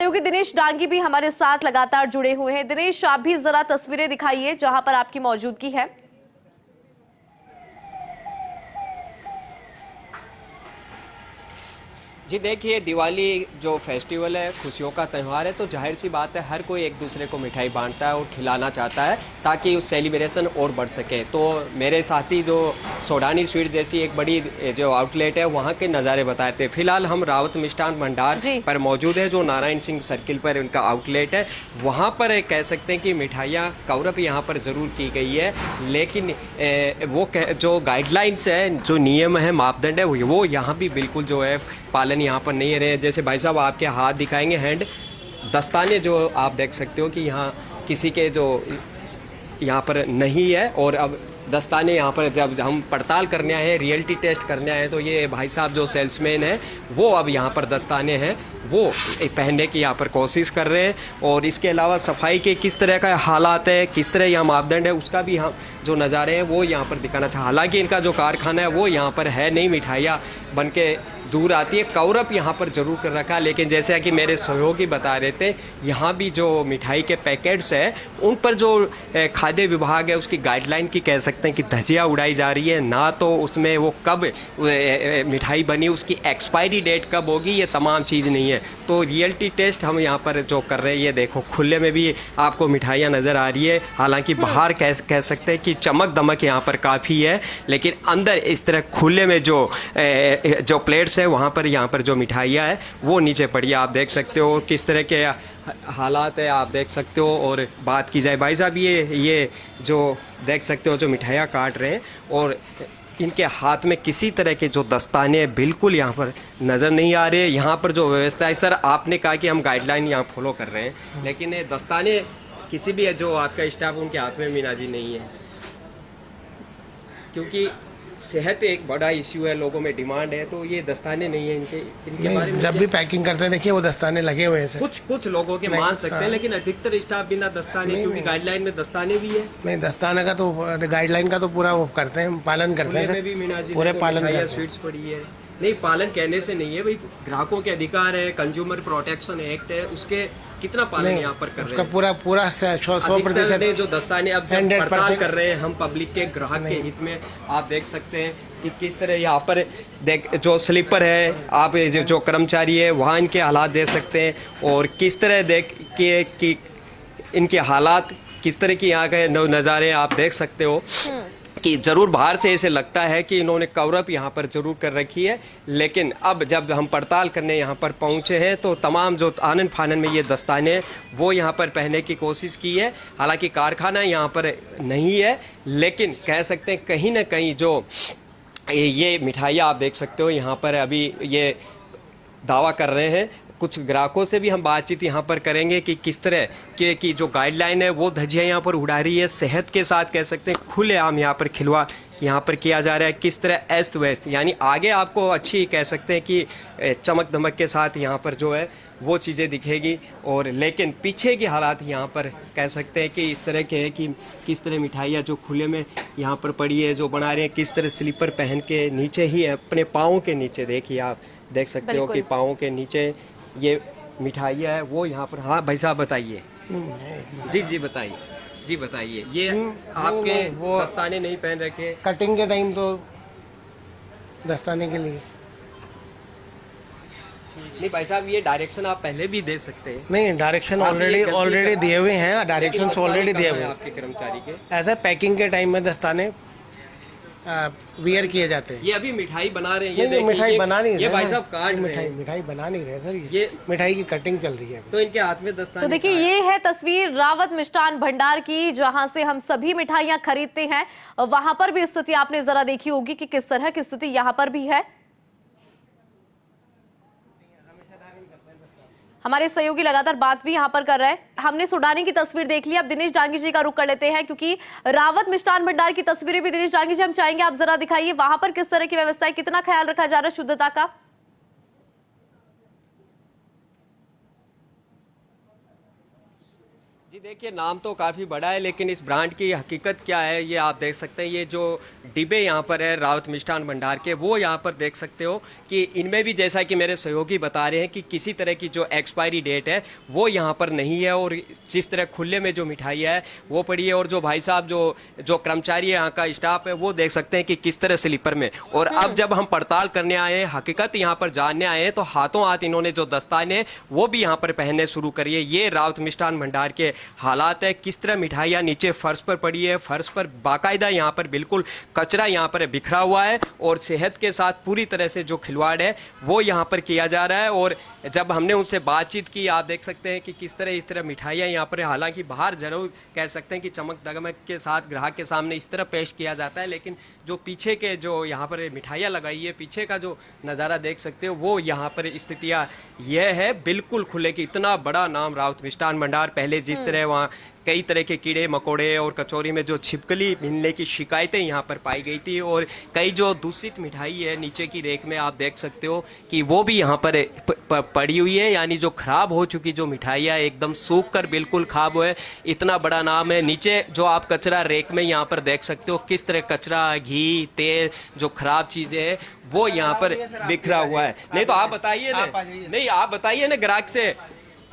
क्योंकि दिनेश डांगी भी हमारे साथ लगातार जुड़े हुए हैं। दिनेश, आप भी जरा तस्वीरें दिखाइए जहां पर आपकी मौजूदगी है। जी देखिए, दिवाली जो फेस्टिवल है, खुशियों का त्यौहार है, तो जाहिर सी बात है हर कोई एक दूसरे को मिठाई बांटता है और खिलाना चाहता है ताकि उस सेलिब्रेशन और बढ़ सके। तो मेरे साथी जो सोडानी स्वीट जैसी एक बड़ी जो आउटलेट है वहाँ के नज़ारे बताए थे। फिलहाल हम रावत मिष्ठान भंडार पर मौजूद है, जो नारायण सिंह सर्किल पर उनका आउटलेट है। वहाँ पर कह सकते हैं कि मिठाइयाँ कौरप यहाँ पर ज़रूर की गई है, लेकिन वो जो गाइडलाइंस है, जो नियम है, मापदंड है, वो यहाँ भी बिल्कुल जो है पालन यहाँ पर नहीं रहे। जैसे भाई साहब आपके हाथ दिखाएंगे, हैंड दस्ताने जो आप देख सकते हो कि यहाँ किसी के जो यहाँ पर नहीं है। और अब दस्ताने यहाँ पर जब हम पड़ताल करने आए हैं, रियलिटी टेस्ट करने आए हैं, तो ये भाई साहब जो सेल्समैन हैं वो अब यहाँ पर दस्ताने हैं वो पहनने की यहाँ पर कोशिश कर रहे हैं। और इसके अलावा सफाई के किस तरह का हालात है, किस तरह यहाँ मापदंड है, उसका भी हम जो नज़ारे हैं वो यहाँ पर दिखाना चाह। हालांकि इनका जो कारखाना है वो यहाँ पर है नहीं, मिठाइयाँ बन के दूर आती है। कौरप यहाँ पर जरूर कर रखा, लेकिन जैसे कि मेरे सहयोगी बता रहे थे, यहाँ भी जो मिठाई के पैकेट्स है उन पर जो खाद्य विभाग है उसकी गाइडलाइन की कह सकते हैं कि धज्जियाँ उड़ाई जा रही है। ना तो उसमें वो कब मिठाई बनी, उसकी एक्सपायरी डेट कब होगी, ये तमाम चीज़ नहीं है। तो रियलिटी टेस्ट हम यहाँ पर जो कर रहे हैं, ये देखो खुले में भी आपको मिठाइयाँ नज़र आ रही है। हालांकि बाहर कह सकते हैं कि चमक दमक यहाँ पर काफ़ी है, लेकिन अंदर इस तरह खुले में जो प्लेट्स है वहाँ पर जो मिठाइयाँ है वो नीचे पड़ी है। आप देख सकते हो किस तरह के हालात है, आप देख सकते हो। और बात की जाए भाई साहब, ये जो देख सकते हो जो मिठाइयाँ काट रहे हैं और इनके हाथ में किसी तरह के जो दस्ताने बिल्कुल यहाँ पर नज़र नहीं आ रहे। यहाँ पर जो व्यवस्था है, सर आपने कहा कि हम गाइडलाइन यहाँ फॉलो कर रहे हैं, लेकिन ये दस्ताने किसी भी जो आपका स्टाफ उनके हाथ में मीना जी नहीं है, क्योंकि सेहत एक बड़ा इश्यू है, लोगों में डिमांड है, तो ये दस्ताने नहीं है इनके बारे में जब भी पैकिंग करते हैं देखिए वो दस्ताने लगे हुए हैं। कुछ लोगों के मान सकते हैं, लेकिन अधिकतर स्टाफ बिना दस्ताने, क्योंकि गाइडलाइन में दस्ताने भी है। नहीं, दस्ताने का तो गाइडलाइन का तो पूरा वो करते हैं, पालन करते हैं। भी मीना जी पूरे पालन करते हैं। स्वीट्स पड़ी है, नहीं पालन कहने से नहीं है भाई, ग्राहकों के अधिकार है, कंज्यूमर प्रोटेक्शन एक्ट है, उसके कितना पालन यहाँ पर कर रहे हैं? पूरा 100% जो दस्ताने अब पड़ताल कर रहे हैं हम पब्लिक के, ग्राहक के हित में। आप देख सकते हैं कि किस तरह यहाँ पर जो स्लीपर है, आप जो कर्मचारी है वहाँ इनके हालात देख सकते हैं, और किस तरह देख के कि इनके हालात किस तरह की यहाँ के नज़ारे आप देख सकते हो कि ज़रूर बाहर से ऐसे लगता है कि इन्होंने कवरअप यहाँ पर ज़रूर कर रखी है, लेकिन अब जब हम पड़ताल करने यहाँ पर पहुँचे हैं तो तमाम जो आनन फानन में ये दस्ताने वो यहाँ पर पहनने की कोशिश की है। हालांकि कारखाना यहाँ पर नहीं है, लेकिन कह सकते हैं कहीं ना कहीं जो ये मिठाइयाँ आप देख सकते हो यहाँ पर अभी ये दावा कर रहे हैं। कुछ ग्राहकों से भी हम बातचीत यहाँ पर करेंगे कि किस तरह के की जो गाइडलाइन है वो धज्जियाँ यहाँ पर उड़ा रही है। सेहत के साथ कह सकते हैं खुलेआम यहाँ पर खिलवा यहाँ पर किया जा रहा है, किस तरह अस्त व्यस्त, यानी आगे आपको अच्छी कह सकते हैं कि चमक दमक के साथ यहाँ पर जो है वो चीज़ें दिखेगी, और लेकिन पीछे के हालात यहाँ पर कह सकते हैं कि इस तरह के है कि किस तरह मिठाइयाँ जो खुले में यहाँ पर पड़ी है, जो बना रहे हैं, किस तरह स्लीपर पहन के नीचे ही अपने पाँव के नीचे देखिए, आप देख सकते हो कि पाँव के नीचे ये मिठाइयाँ है वो यहाँ पर। हाँ भाई साहब बताइए। जी बताइए, ये आपके वो दस्ताने नहीं पहन रखे? कटिंग के टाइम तो दस्ताने के लिए नहीं भाई साहब, ये डायरेक्शन आप पहले भी दे सकते हैं। नहीं, डायरेक्शन ऑलरेडी दिए हुए हैं, डायरेक्शन ऑलरेडी दिए हुए हैं आपके कर्मचारी के। ऐसा पैकिंग के टाइम में दस्ताने वियर किए जाते हैं। ये अभी मिठाई बना रहे हैं, ये नहीं, मिठाई बना नहीं रहे, ये भाई साहब काट मिठाई बना नहीं रहे सर, ये मिठाई की कटिंग चल रही है, तो इनके हाथ में दस्ताने। तो देखिए ये है तस्वीर रावत मिष्ठान भंडार की, जहां से हम सभी मिठाइयां खरीदते हैं। वहां पर भी स्थिति आपने जरा देखी होगी कि किस तरह की स्थिति यहां पर भी है। हमारे सहयोगी लगातार बात भी यहां पर कर रहे हैं। हमने सुडानी की तस्वीर देख ली, अब दिनेश डांगी जी का रुख कर लेते हैं, क्योंकि रावत मिष्ठान भंडार की तस्वीरें भी दिनेश डांगी जी हम चाहेंगे आप जरा दिखाइए, वहां पर किस तरह की व्यवस्था है, कितना ख्याल रखा जा रहा है शुद्धता का? जी देखिए, नाम तो काफ़ी बड़ा है, लेकिन इस ब्रांड की हकीकत क्या है ये आप देख सकते हैं। ये जो डिब्बे यहाँ पर है रावत मिष्ठान भंडार के, वो यहाँ पर देख सकते हो कि इनमें भी जैसा कि मेरे सहयोगी बता रहे हैं कि किसी तरह की जो एक्सपायरी डेट है वो यहाँ पर नहीं है, और जिस तरह खुले में जो मिठाई है वो पड़ी है। और जो भाई साहब जो कर्मचारी है, यहाँ का स्टाफ है, वो देख सकते हैं कि किस तरह स्लीपर में। और अब जब हम पड़ताल करने आए हैं, हकीकत यहाँ पर जानने आए हैं, तो हाथों हाथ इन्होंने जो दस्ताने वो भी यहाँ पर पहनने शुरू करी है। ये रावत मिष्ठान भंडार के हालात है, किस तरह मिठाइयाँ नीचे फर्श पर पड़ी है। फर्श पर बाकायदा यहाँ पर बिल्कुल कचरा यहाँ पर बिखरा हुआ है, और सेहत के साथ पूरी तरह से जो खिलवाड़ है वो यहाँ पर किया जा रहा है। और जब हमने उनसे बातचीत की, आप देख सकते हैं कि किस तरह इस तरह मिठाइयाँ यहाँ पर, हालांकि बाहर जरूर कह सकते हैं कि चमक दमक के साथ ग्राहक के सामने इस तरह पेश किया जाता है, लेकिन जो पीछे के जो यहाँ पर मिठाइयाँ लगाई है, पीछे का जो नज़ारा देख सकते हो, वो यहाँ पर स्थितियाँ यह है बिल्कुल खुले की। इतना बड़ा नाम रावत मिष्ठान भंडार, पहले जिस तरह वहाँ कई तरह के कीड़े मकोड़े और कचौरी में जो छिपकली मिलने की शिकायतें यहाँ पर पाई गई थी, और कई जो दूषित मिठाई है नीचे की रेक में आप देख सकते हो कि वो भी यहाँ पर पड़ी हुई है, यानी जो खराब हो चुकी जो मिठाइयाँ एकदम सूख कर बिल्कुल खराब हुए। इतना बड़ा नाम है। नीचे जो आप कचरा रेक में यहाँ पर देख सकते हो किस तरह कचरा, घी, तेल, जो खराब चीज़ें हैं वो यहाँ पर बिखरा हुआ है। नहीं तो आप बताइए ना, नहीं आप बताइए ना ग्राहक से,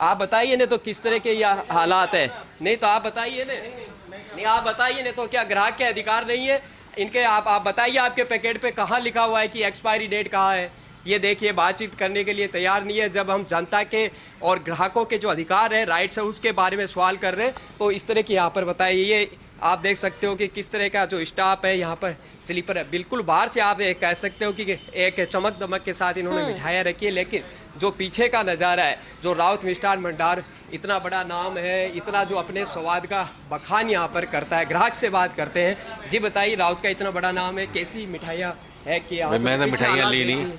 आप बताइए ना तो किस तरह के यह हालात है। नहीं तो आप बताइए ना, नहीं आप बताइए ना तो क्या ग्राहक के अधिकार नहीं है इनके? आप बताइए, आपके पैकेट पे कहाँ लिखा हुआ है कि एक्सपायरी डेट कहाँ है? ये देखिए, बातचीत करने के लिए तैयार नहीं है। जब हम जनता के और ग्राहकों के जो अधिकार है, राइट्स है, उसके बारे में सवाल कर रहे हैं, तो इस तरह की यहाँ पर बताइए। ये आप देख सकते हो कि किस तरह का जो स्टाफ है यहाँ पर स्लीपर है, बिल्कुल बाहर से आप कह सकते हो कि एक चमक दमक के साथ इन्होंने मिठाइयाँ रखी है, लेकिन जो पीछे का नज़ारा है, जो रावत मिष्ठान भंडार इतना बड़ा नाम है, इतना जो अपने स्वाद का बखान यहाँ पर करता है। ग्राहक से बात करते हैं। जी बताइए, रावत का इतना बड़ा नाम है, कैसी मिठाइयाँ है कि मैंने मिठाइयाँ ली नहीं,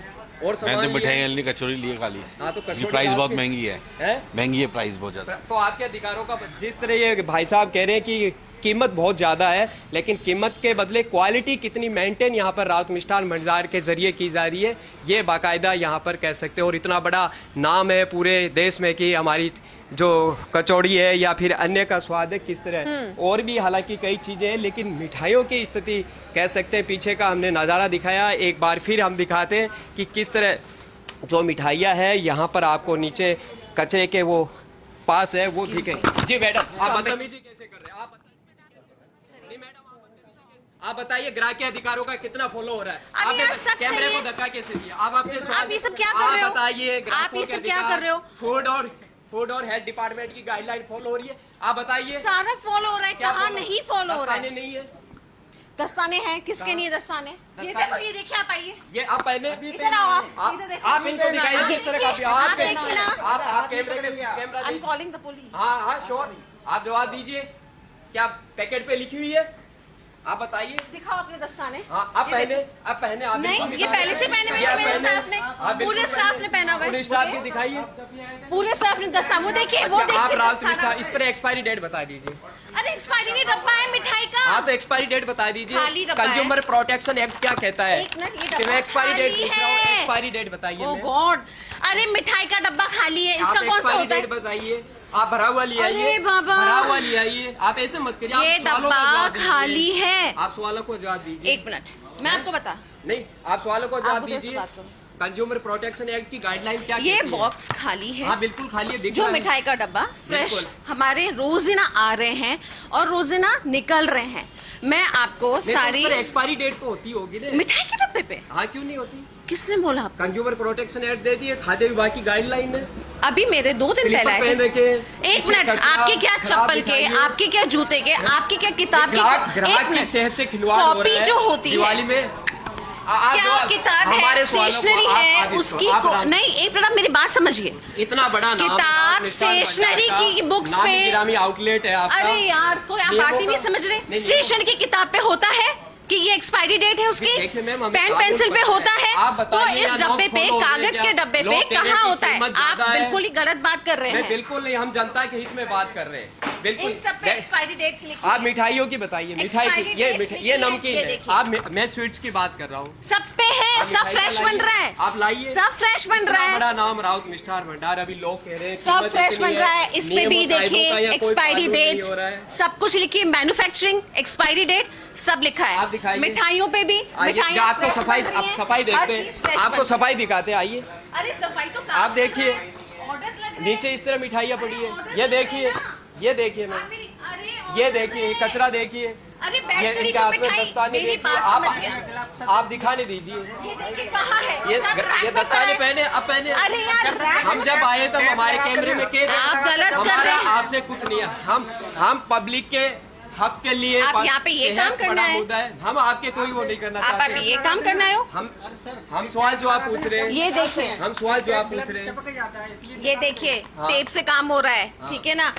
और मैंने तो मिठाइयाँ ली, कचौरी लिए खाली। हाँ, तो इसकी प्राइस बहुत महंगी है, महंगी है प्राइस बहुत ज़्यादा। तो आपके अधिकारों का, जिस तरह ये भाई साहब कह रहे हैं कि कीमत बहुत ज़्यादा है, लेकिन कीमत के बदले क्वालिटी कितनी मेंटेन यहाँ पर रावत मिष्ठान भंडार के जरिए की जा रही है, ये बाकायदा यहाँ पर कह सकते हो। और इतना बड़ा नाम है पूरे देश में कि हमारी जो कचौड़ी है या फिर अन्य का स्वाद है किस तरह, और भी हालांकि कई चीज़ें हैं, लेकिन मिठाइयों की स्थिति कह सकते हैं। पीछे का हमने नज़ारा दिखाया, एक बार फिर हम दिखाते हैं कि किस तरह जो मिठाइयाँ है यहाँ पर आपको नीचे कचरे के वो पास है वो दिखे। जी मैडम, आप बदतमीजी कैसे कर रहे हैं? आप बताइए, ग्राहक के अधिकारों का कितना फॉलो हो रहा है? आपने कैमरे को धक्का कैसे दिया? आप ये सब क्या कर रहे हो? बताइए, आप ये सब क्या कर रहे हो? फूड और हेल्थ डिपार्टमेंट की गाइडलाइन फॉलो हो रही है, आप बताइए। सारा फॉलो हो रहा है, कहाँ नहीं फॉलो हो रहा है? नहीं है, दस्ताने हैं, किसके नहीं दस्ताने? ये देखो, ये देखिए, आप आइए, ये आप पहले इधर आओ, आप इधर देखो, आप इनको दिखाइए किस तरह का। आप देखिए ना, आप camera I am calling the police. हाँ श्योर, आप जवाब दीजिए, क्या पैकेट पे लिखी हुई है? आप बताइए, दिखाओ अपने दस्ताने। हाँ, आप पहने आप नहीं, ये पहले से पहने हुए थे मेरे स्टाफ ने, पूरे स्टाफ ने पहना हुआ है। पूरे स्टाफ की दिखाइए, पूरे स्टाफ ने दस्ताने, वो देखिए, वो आप देखिए रावत इस पर एक्सपायरी डेट बता दीजिए। अरे एक्सपायरी नहीं, डब्बा है मिठाई का। हाँ, तो एक्सपायरी डेट बता खाली दीजिए। डब्बा है। कंज्यूमर प्रोटेक्शन एक्ट क्या कहता है? एक मिनट, ये डब्बा एक्सपायरी डेट खाली पूछ रहा हूँ, है। एक्सपायरी डेट बताइए। ओह गॉड, अरे मिठाई का डब्बा खाली है, इसका कौन सा होता है? बताइए, आप भरा हुआ ले आइए। अरे बाबा, भरा हुआ ले आइए, आप ऐसे मत करिए। ये डब्बा खाली है। आप सवालों को जवाब दीजिए। एक मिनट, मैं आपको बता, नहीं, आप सवालों को जवाब मुझे ऐसे दीजिए। बात करो। कंज्यूमर प्रोटेक्शन एक्ट की गाइडलाइन क्या ये कहती है? बॉक्स खाली है। हाँ बिल्कुल खाली है, दिख जो रहा है। मिठाई का डब्बा फ्रेश बिल्कुल। हमारे रोजिना आ रहे हैं और रोजिना निकल रहे हैं। मैं आपको सारी एक्सपायरी डेट तो होती होगी ना मिठाई के डब्बे पे। हाँ, क्यों नहीं होती? किसने बोला आपको? कंज्यूमर प्रोटेक्शन एक्ट दे दिए, खाद्य विभाग की गाइडलाइन है। अभी मेरे 2 दिन पहले आए पहन थे। रखे, एक मिनट, आपके क्या चप्पल के, आपके क्या जूते के, आपके क्या किताब के? ग्राहक की सेहत से खिलवाड़ हो रहा है। कॉपी जो होती है, दिवाली में क्या किताब है, स्टेशनरी है उसकी नहीं, एक मिनट मेरी बात समझिए। इतना बड़ा किताब स्टेशनरी की बुक्स पे आउटलेट है आपका। अरे यार, कोई आप बात ही नहीं समझ रहे। स्टेशनरी की किताब पे होता है कि ये एक्सपायरी डेट है उसकी, पेन पेंसिल पे होता है, तो इस डब्बे पे, कागज के डब्बे पे कहाँ होता है? आप बिल्कुल ही गलत बात कर रहे हैं। बिल्कुल नहीं, हम जनता के हित में बात कर रहे हैं। बिल्कुल, इन सब पे एक्सपायरी डेट्स लिखी आप मिठाइयों की बताइए। मिठाई की ये नमकीन है। आप, मैं स्वीट्स की बात कर रहा हूँ। सब पे है है, सब फ्रेश बन रहा है, आप लाइए, सब फ्रेश बन रहा है। बड़ा नाम राउत मिष्ठान भंडार, अभी लोग कह रहे हैं सब फ्रेश बन रहा है। इस पे भी देखिए एक्सपायरी डेट, सब कुछ लिखिए, मैन्युफैक्चरिंग, एक्सपायरी डेट सब लिखा आप है। दिखाइए। मिठाइयों पे भी, मिठाइयाँ आपको fresh सफाई, बन रही आप हैं, सफाई हर देखते चीज़ हैं, fresh आपको बन सफाई दिखाते हैं, आइए रही है। अरे सफाई तो आप देखिए, ऑर्डर्स लग रहे हैं। नीचे इस तरह मिठाइयाँ पड़ी अरे है, orders ये लग रहे देखिए, हैं ना। ये देखिए मैम, अरे ये orders देखिए, है। कचरा देखिए, अरे ये बैटरी इनके की हाथ में मिठाई, दस्ताने मेरी देखिए, बात समझ गया। आप दिखाने दीजिए, ये देखिए कहाँ है, ये सब रैक ये पे पड़ा दस्ताने है। पहने, अब पहने। अरे यार, रैक हम जब आए तब हमारे कैमरे में के आप गलत कर रहे हैं। आपसे कुछ नहीं है, हम पब्लिक के हक के लिए, आप यहाँ पे ये सेहत काम करना बड़ा है। मुद्दा है, हम आपके कोई वो नहीं करना आप चाहते अभी ये काम करना है। हम सवाल जो आप पूछ रहे हैं, ये देखिए, हम सवाल जो आप पूछ रहे हैं, ये देखिए टेप से काम हो रहा है, ठीक है ना।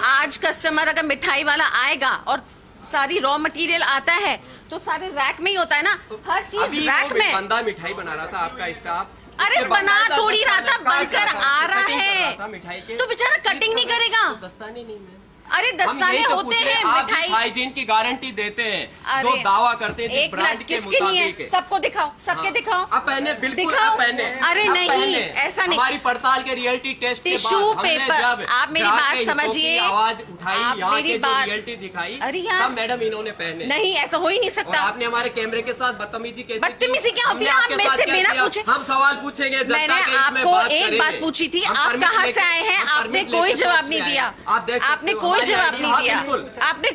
आज कस्टमर अगर मिठाई वाला आएगा और सारी रॉ मटेरियल आता है तो सारे रैक में ही होता है ना, हर चीज अभी रैक वो में। बंदा मिठाई बना रहा था आपका स्टाफ, अरे बना थोड़ी रहा था, बनकर आ रहा है, मिठाई के तो बेचारा कटिंग नहीं करेगा। दस्ताने नहीं है, अरे दस्ताने होते हैं मिठाई, हाइजीन की गारंटी देते हैं, अरे जो दावा करते हैं जिस एक ब्रांड मिनट, के किसके नहीं मुताबिक है, सबको दिखाओ, सबके हाँ। दिखाओ, अब पहने, बिल्कुल दिखाओ। अब पहने, अरे अब नहीं, पहने। ऐसा नहीं। हमारी पड़ताल के रियलिटी टेस्ट के टिश्यू बाद हमने पेपर, जब आप मेरी ग्राहक बात के हितों की समझिए, आवाज उठाई, आप यहाँ मेरी के जो बात- रियलिटी दिखाई, अरे यार, तब मैडम इन्होंने पहने। नहीं ऐसा हो ही नहीं और सकता। आपने हमारे कैमरे के साथ बदतमीजी कैसे की? बदतमीजी क्या होती है? हमने आप आपके मेरे साथ से क्या बिना किया? पूछे- हम सवाल पूछेंगे, जनता मैंने के इसमें आपको बात एक करेंगे। बात पूछी थी, हम आप परमिट कहाँ लेके- से आए हैं, हम आपने परमिट कोई लेके जवाब पहुंच नहीं के आए। दिया, आप देख सकते आपने हो, कोई हमारी जवाब ID, नहीं हाँ, दिया। बिल्कुल।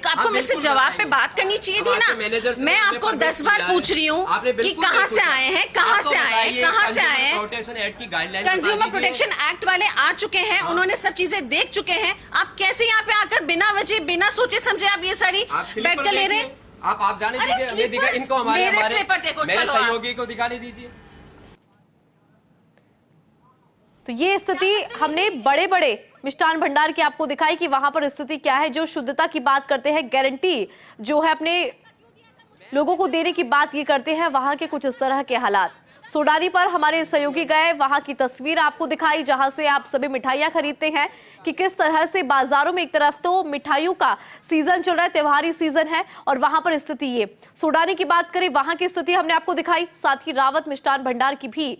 आपको हाँ, मुझसे बिल्कुल जवाब पे बताएंगे। बात करनी चाहिए हम थी आपके ना। मैनेजर से मैं हमने आपको परमिट 10 बार लिया है। पूछ रही हूँ आपने कि बिल्कुल कहाँ नहीं से पूछा। आए हैं, कहाँ आप तो से आए हैं, बताइए, कहाँ से कंज्यूमर आए हैं। प्रोटेक्शन एक्ट की गाइडलाइन कंज्यूमर प्रोटेक्शन एक्ट वाले आ चुके हैं, उन्होंने सब चीजें देख चुके हैं। आप कैसे यहाँ पे आकर बिना वजह, बिना सोचे समझे आप ये सारी बैठ कर ले रहे हैं? आप जाने अरे दीजिए, हमें दिखा, स्लीपर्स, इनको हमारे मेरे स्लीपर देखो, मेरे चलो आप। सहयोगी को दिखाने दीजिए। तो ये स्थिति हमने बड़े बड़े मिष्ठान भंडार की आपको दिखाई कि वहां पर स्थिति क्या है। जो शुद्धता की बात करते हैं, गारंटी जो है अपने लोगों को देने की बात ये करते हैं, वहां के कुछ इस तरह के हालात। सोडानी पर हमारे सहयोगी गए, वहां की तस्वीर आपको दिखाई जहां से आप सभी मिठाइयां खरीदते हैं कि किस तरह से बाजारों में एक तरफ तो मिठाइयों का सीजन चल रहा है, त्योहारी सीजन है, और वहां पर स्थिति ये। सोडानी की बात करें, वहां की स्थिति हमने आपको दिखाई, साथ ही रावत मिष्ठान भंडार की भी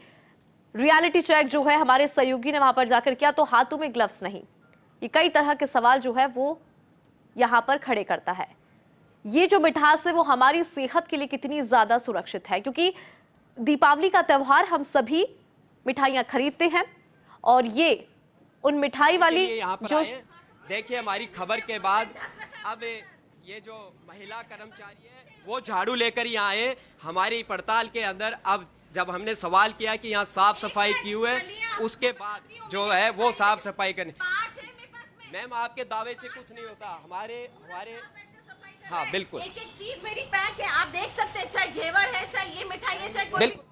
रियलिटी चेक जो है हमारे सहयोगी ने वहां पर जाकर किया, तो हाथों में ग्लव्स नहीं। ये कई तरह के सवाल जो है वो यहां पर खड़े करता है। ये जो मिठास है वो हमारी सेहत के लिए कितनी ज्यादा सुरक्षित है, क्योंकि दीपावली का त्योहार हम सभी मिठाइयां खरीदते हैं, और ये उन मिठाई वाली यहाँ पर जो आए। देखिए, हमारी खबर के बाद अब ये जो महिला कर्मचारी है वो झाड़ू लेकर यहाँ आए हमारी पड़ताल के अंदर। अब जब हमने सवाल किया कि यहाँ साफ सफाई क्यों है, उसके बाद जो है वो साफ सफाई करने। मैम, आपके दावे से कुछ नहीं होता, हमारे हाँ बिल्कुल, एक एक चीज मेरी पैक है, आप देख सकते हैं, चाहे घेवर है, चाहे ये मिठाई है, चाहे कोई बिल्कुल।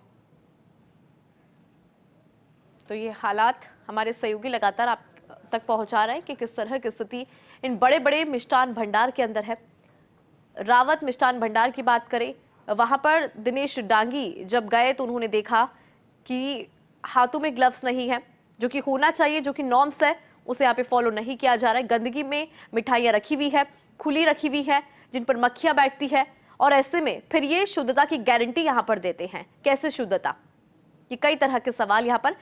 तो ये हालात हमारे सहयोगी लगातार आप तक पहुंचा रहे हैं कि किस तरह की स्थिति इन बड़े बड़े मिष्ठान भंडार के अंदर है। रावत मिष्ठान भंडार की बात करें, वहां पर दिनेश डांगी जब गए तो उन्होंने देखा कि हाथों में ग्लव्स नहीं है, जो कि होना चाहिए, जो कि नॉर्म्स है उसे यहाँ पे फॉलो नहीं किया जा रहा है। गंदगी में मिठाइयाँ रखी हुई है, खुली रखी हुई है, जिन पर मक्खियां बैठती है, और ऐसे में फिर ये शुद्धता की गारंटी यहाँ पर देते हैं। कैसे शुद्धता? ये कई तरह के सवाल यहाँ पर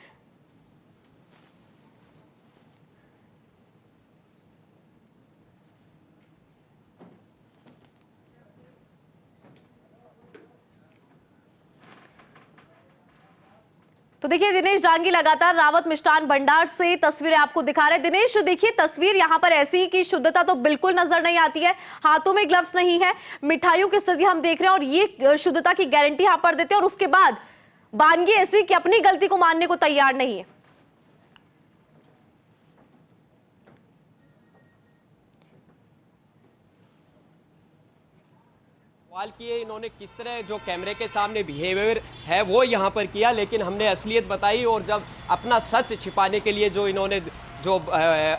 तो देखिए, दिनेश डांगी लगातार रावत मिष्ठान भंडार से तस्वीरें आपको दिखा रहे हैं। दिनेश, देखिए तस्वीर यहाँ पर ऐसी कि शुद्धता तो बिल्कुल नजर नहीं आती है, हाथों में ग्लव्स नहीं है, मिठाइयों की स्थिति हम देख रहे हैं, और ये शुद्धता की गारंटी यहाँ पर देते हैं, और उसके बाद बानगी ऐसी कि अपनी गलती को मानने को तैयार नहीं है। सवाल किए इन्होंने, किस तरह जो कैमरे के सामने बिहेवियर है वो यहाँ पर किया, लेकिन हमने असलियत बताई, और जब अपना सच छिपाने के लिए जो इन्होंने जो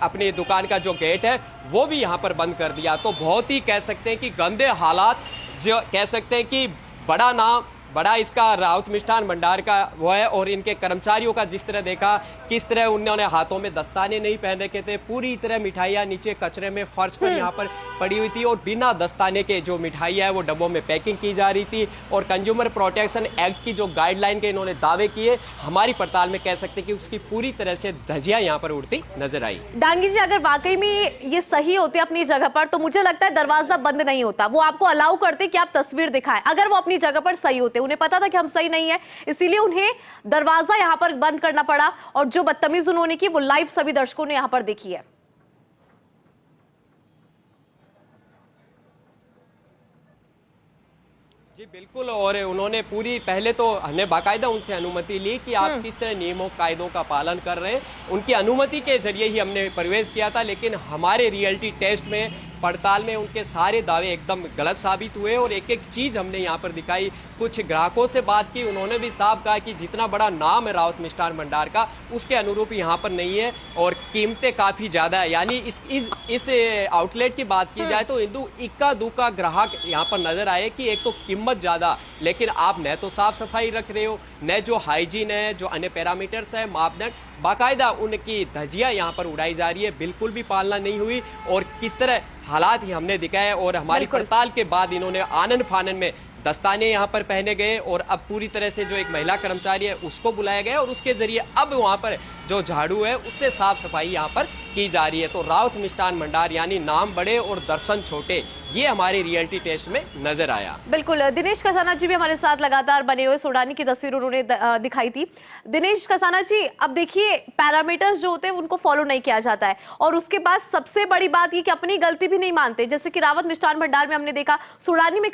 अपनी दुकान का जो गेट है वो भी यहाँ पर बंद कर दिया। तो बहुत ही कह सकते हैं कि गंदे हालात, जो कह सकते हैं कि बड़ा नाम बड़ा इसका राउत मिष्ठान भंडार का वो है। और इनके कर्मचारियों का जिस तरह देखा, किस तरह उन्होंने हाथों में दस्ताने नहीं पहन रखे थे, पूरी तरह मिठाइयाँ नीचे कचरे में फर्श पर यहाँ पर पड़ी हुई थी और बिना दस्ताने के जो मिठाइयाँ है वो डब्बों में पैकिंग की जा रही थी। और कंज्यूमर प्रोटेक्शन एक्ट की जो गाइडलाइन के इन्होंने दावे किए, हमारी पड़ताल में कह सकते कि उसकी पूरी तरह से धज्जियां यहाँ पर उड़ती नजर आई। डांगी जी, अगर वाकई में ये सही होते अपनी जगह पर तो मुझे लगता है दरवाजा बंद नहीं होता, वो आपको अलाउ करते कि आप तस्वीर दिखाएं। अगर वो अपनी जगह पर सही होते, उन्हें पता था कि हम सही नहीं है, इसीलिए उन्हें दरवाजा यहां पर बंद करना पड़ा। और जो बदतमीज उन्होंने की वो लाइव सभी दर्शकों ने यहां पर देखी है। जी बिल्कुल। और उन्होंने पूरी, पहले तो हमने बाकायदा उनसे अनुमति ली कि आप किस तरह नियमों कायदों का पालन कर रहे हैं। उनकी अनुमति के जरिए ही हमने प्रवेश किया था, लेकिन हमारे रियलिटी टेस्ट में, पड़ताल में उनके सारे दावे एकदम गलत साबित हुए। और एक एक चीज़ हमने यहाँ पर दिखाई। कुछ ग्राहकों से बात की, उन्होंने भी साफ कहा कि जितना बड़ा नाम है राउत मिष्ठान भंडार का, उसके अनुरूप यहाँ पर नहीं है और कीमतें काफ़ी ज़्यादा है। यानी इस आउटलेट की बात की जाए तो हिंदू इक्का दुक्का ग्राहक यहाँ पर नजर आए कि एक तो कीमत ज़्यादा, लेकिन आप न तो साफ सफाई रख रहे हो, न जो हाइजीन है, जो अन्य पैरामीटर्स है, मापदंड, बाकायदा उनकी धज्जियां यहाँ पर उड़ाई जा रही है, बिल्कुल भी पालना नहीं हुई। और किस तरह हालात ही हमने दिखाए। और हमारी पड़ताल के बाद इन्होंने आनन फानन में दस्ताने यहाँ पर पहने गए और अब पूरी तरह से जो एक महिला कर्मचारी है उसको बुलाया गया और उसके जरिए अब वहाँ पर जो झाड़ू है उससे साफ सफाई यहाँ पर की जा रही है। तो राउत मिष्ठान भंडार यानी नाम बड़े और दर्शन छोटे, ये हमारे रियलिटी टेस्ट में नजर आया। बिल्कुल। दिनेश कसाना जी भी हमारे साथ लगातार बने हुए, सोडानी की तस्वीर उन्होंने दिखाई थी। दिनेश कसाना जी, अब देखिए पैरामीटर्स जो होते हैं उनको फॉलो नहीं किया जाता है और उसके बाद सबसे बड़ी बात ये कि अपनी गलती भी नहीं मानते, जैसे कि रावत मिष्ठान भंडार में हमने देखा, सोडानी में